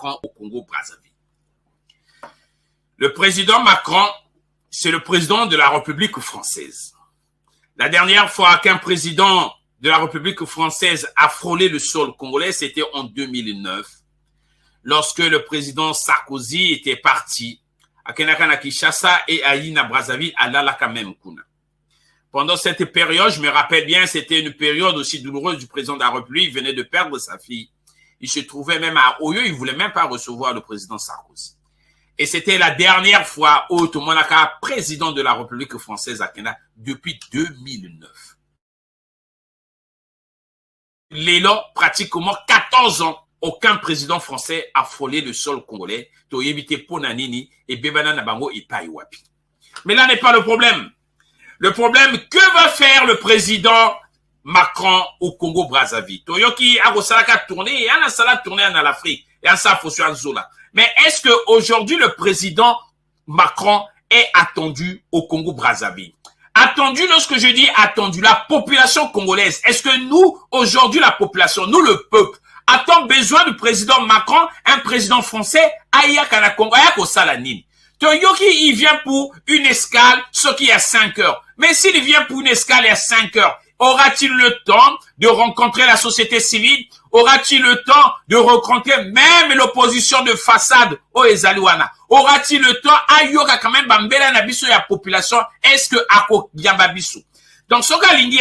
Macron au Congo-Brazzaville. Le président Macron, c'est le président de la République française. La dernière fois qu'un président de la République française a frôlé le sol congolais, c'était en 2009, lorsque le président Sarkozy était parti à Kenakana Kinshasa et à Ina Brazzaville à Lalaka même Kuna. Pendant cette période, je me rappelle bien, c'était une période aussi douloureuse du président de la République. Il venait de perdre sa fille. Il se trouvait même à Oyo. Il voulait même pas recevoir le président Sarkozy. Et c'était la dernière fois où Tomonaka, président de la République française à Kenya, depuis 2009. Lélo, pratiquement 14 ans, aucun président français a frôlé le sol congolais. Toyebite Ponanini et Bebana Nabango et Paiwapi. Mais là n'est pas le problème. Le problème, que va faire le président Macron au Congo-Brazzaville? Toyoki a Rosalaka tourné, et a sala tourné en Afrique, et a sa fausse Zola. Mais est-ce que aujourd'hui le président Macron est attendu au Congo-Brazzaville? Attendu, lorsque je dis attendu, la population congolaise, est-ce que nous, aujourd'hui la population, nous le peuple, a-t-on besoin du président Macron, un président français, Aya Kanakongo, Aya Kosalanine? Toyoki, il vient pour une escale, ce qui est à 5 heures. Mais s'il vient pour une escale à 5 heures, aura-t-il le temps de rencontrer la société civile? Aura-t-il le temps de rencontrer même l'opposition de façade au Ezaliwana? Aura-t-il le temps à yoga quand même bambela nabiso ya population? Est-ce que ako yambabiso? Donc, ce cas alingi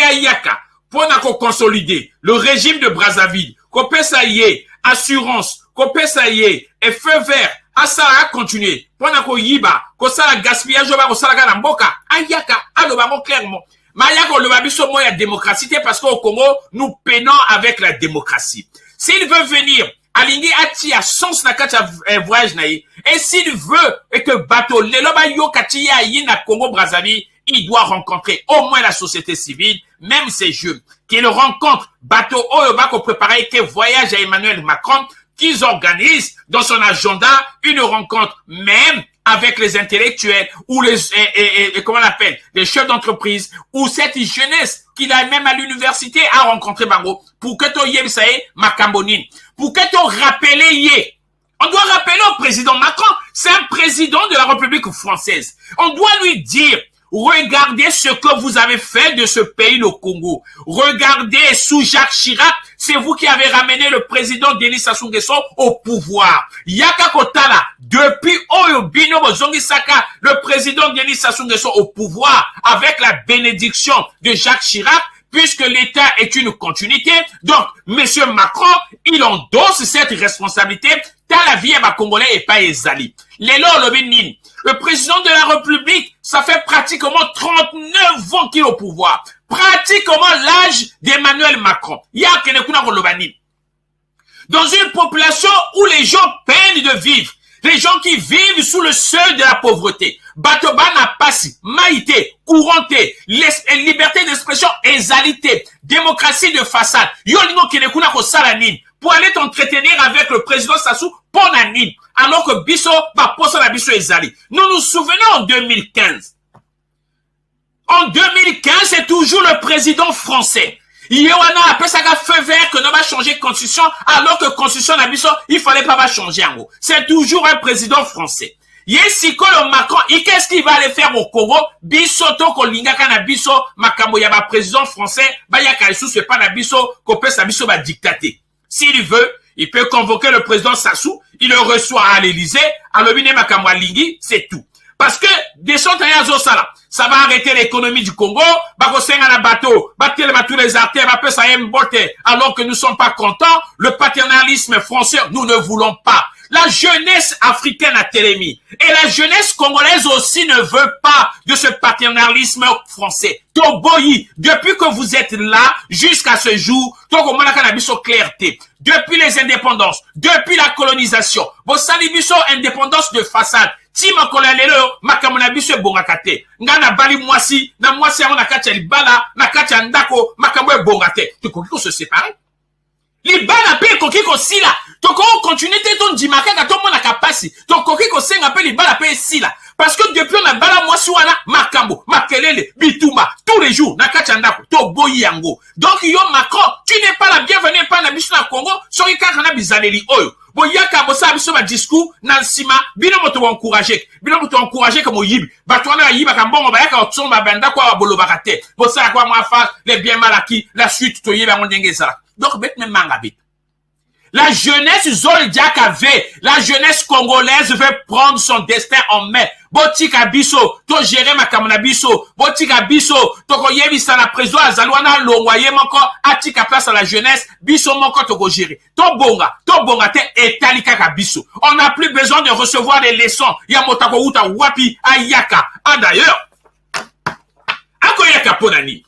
ayaka, pour consolider le régime de Brazzaville, kopesa yé, assurance, kopesa yé, et feu vert, asa a continué, pour yiba, kosala gaspillage, kosala ga mboka, ayaka, alobango clairement. Mayako le babiso moya démocratie, parce qu'au Congo, nous peinons avec la démocratie. S'il veut venir, alingi ati a sens na kacha voyage na et s'il veut et que bateau leloba yo kati ya na Congo Brazzaville, il doit rencontrer au moins la société civile, même ces jeunes, qu'il rencontre bateau Oyobako préparé que voyage à Emmanuel Macron, qu'ils organisent dans son agenda une rencontre même avec les intellectuels ou les comment on appelle, les chefs d'entreprise ou cette jeunesse qu'il a même à l'université à rencontrer Bango pour que tu yebsaye Makambonine, pour que tu rappelles yé. On doit rappeler au président Macron, c'est un président de la République française. On doit lui dire, regardez ce que vous avez fait de ce pays, le Congo. Regardez, sous Jacques Chirac, c'est vous qui avez ramené le président Denis Sassou Nguesso au pouvoir. Yaka Kotala, depuis Oyobino Bozongisaka, le président Denis Sassou Nguesso au pouvoir, avec la bénédiction de Jacques Chirac, puisque l'État est une continuité. Donc, monsieur Macron, il endosse cette responsabilité. T'as la vie à Congolais et pas Ezali. Le président de la République, ça fait pratiquement 39 ans qu'il est au pouvoir. Pratiquement l'âge d'Emmanuel Macron. Dans une population où les gens peinent de vivre, les gens qui vivent sous le seuil de la pauvreté, Batobana Passi, Maïté, Couranté, liberté d'expression, égalité, démocratie de façade, Yolingo Kinekuna Kosalanine, pour aller t'entretenir avec le président Sassou Ponanine, alors que Bisso va poser la Bisso Ezali. Nous nous souvenons en 2015. En 2015, c'est toujours le président français. Yoana après ça a fait vert que nous va changer constitution, alors que constitution na Bisso, il fallait pas changer en gros. C'est toujours un président français. Yesiko le Macron, qu'est-ce qu'il va aller faire au Congo? Bisso to ko lingaka na Bisso, makambo ya ba président français, ba ya kaisu c'est pas na Bisso, ko pesa Bisso ba dictater. S'il veut, il peut convoquer le président Sassou, il le reçoit à l'Élysée, à l'Obine Makamwa Lingui, c'est tout. Parce que, des choses ça va arrêter l'économie du Congo, bateau, tous les artères, alors que nous ne sommes pas contents, le paternalisme français, nous ne voulons pas. La jeunesse africaine a télémi. Et la jeunesse congolaise aussi ne veut pas de ce paternalisme français. Toboyi, depuis que vous êtes là, jusqu'à ce jour, clarté. Depuis les indépendances, depuis la colonisation, vos salibiso indépendance de façade. Tima kolalelo, makamona biso bongakate. Ngana bali mwasi, na mwasi yango na kati ya libala, na kati ya ndako, makamwe bongate. Tukoki ko se séparer. Libala pe koki ko sila. Toko continuer te ton dimaka ka to mona ka makasi to koki ko senga pe libala pe sila parce que depuis on a bala mwasi wana makambo makelele bituma tous les jours na kachanda to boyi yango donc yo Macron tu n'es pas la bienvenue pas na biso na Congo soki kaka na bizaleli oyo boyaka bosa biso ba discours na nsima bino moto encourager comme yibi bato wana yiba ka mbongo bayaka otsomba banda kwa bolobaka te bosa kwa mwafa les bien mal acquis la suite to yiba ngondenge ezala donc bet même manga bit. La jeunesse la jeunesse congolaise veut prendre son destin en main. Botika biso, to gérer ma kamona biso, botika biso, to ko yebisa la prison azalwana longwaye moko atika place à la jeunesse, biso moko to ko gérer. To bonga te etalika ka biso. On n'a plus besoin de recevoir des leçons. Ya motako uta wapi ayaka. Ah d'ailleurs, akoyaka ponani.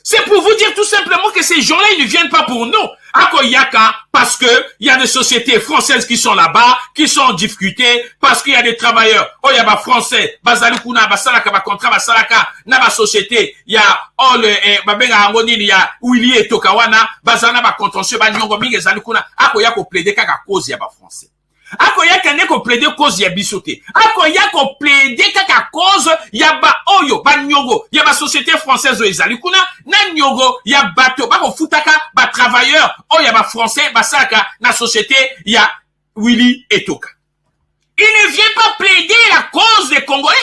C'est pour vous dire tout simplement que ces gens-là, ils ne viennent pas pour nous. À Koyaka, parce que il y a des sociétés françaises qui sont là-bas, qui sont en difficulté, parce qu'il y a des travailleurs. Oh, il y a des Français, Bazalikuna, Basalaka, Bakontra, Basalaka, Naba société, il y a, Babenga Angonini, il y a Willy et Tokawana, Bazana, Bacontentieux, Banyongo, Mingue, Zalikuna, à Koyaka, plaider kaka cause, il y a des Français. Akoyaka ne ko plaider cause ya bisoté. Akoyaka plaider kaka cause ya ba oyo ba nyongo ya ba société française ezali kuna na nyongo ya bato ba ko futaka ba travailleurs o ya ba français ba saka na société ya Willy Etoka. Il ne vient pas plaider la cause des Congolais.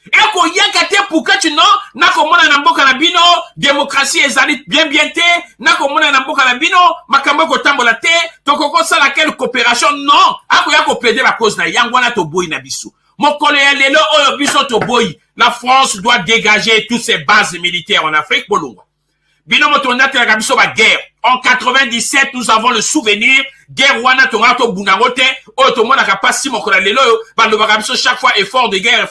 Eko yakate pourquoi tu non na komona na mboka na bino démocratie ezali bien te na komona na mboka na bino makambo ko tambola te to ko sala quelle coopération non ako yako plaider la cause na yango na to boyi na biso mokolo ya lelo oyo biso to boyi la France doit dégager toutes ses bases militaires en Afrique bolongo bino motonda te la biso ba guerre en 97 nous avons le souvenir guerre wana to ngato bunangote oyo to mona ka pasi mokolo lelo bando ba biso chaque fois effort de guerre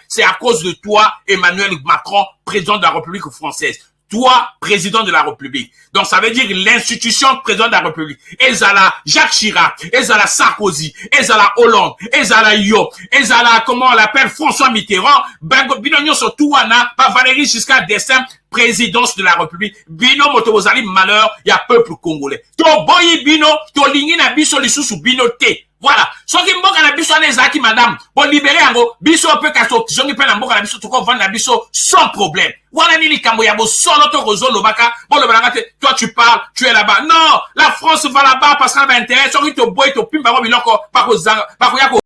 c'est à cause de toi Emmanuel Macron président de la République française. Toi, président de la République. Donc, ça veut dire l'institution président de la République. Ezala Jacques Chirac, Ezala Sarkozy, Ezala Hollande, Ezala Yo, Ezala, comment on l'appelle, François Mitterrand, Binonio Sotouana, pas Valéry Giscard d'Estaing, présidence de la République. Bino Motobozali malheur, il y a peuple congolais. To boyi bino, to lingi na biso lisusu bino te. Voilà. Soki mboka na biso anezaki madame. Bon libérer ango. Biso peut kaso. Jongi pe na mboka na biso toko vendre na biso sans problème. Wana nini kambo ya bo solo to rozo lobaka. Bon le balangate. Toi tu parles, tu es là-bas. Non, la France va là-bas parce qu'elle a intérêt. Soki to boy to pimba biloko. Pako yako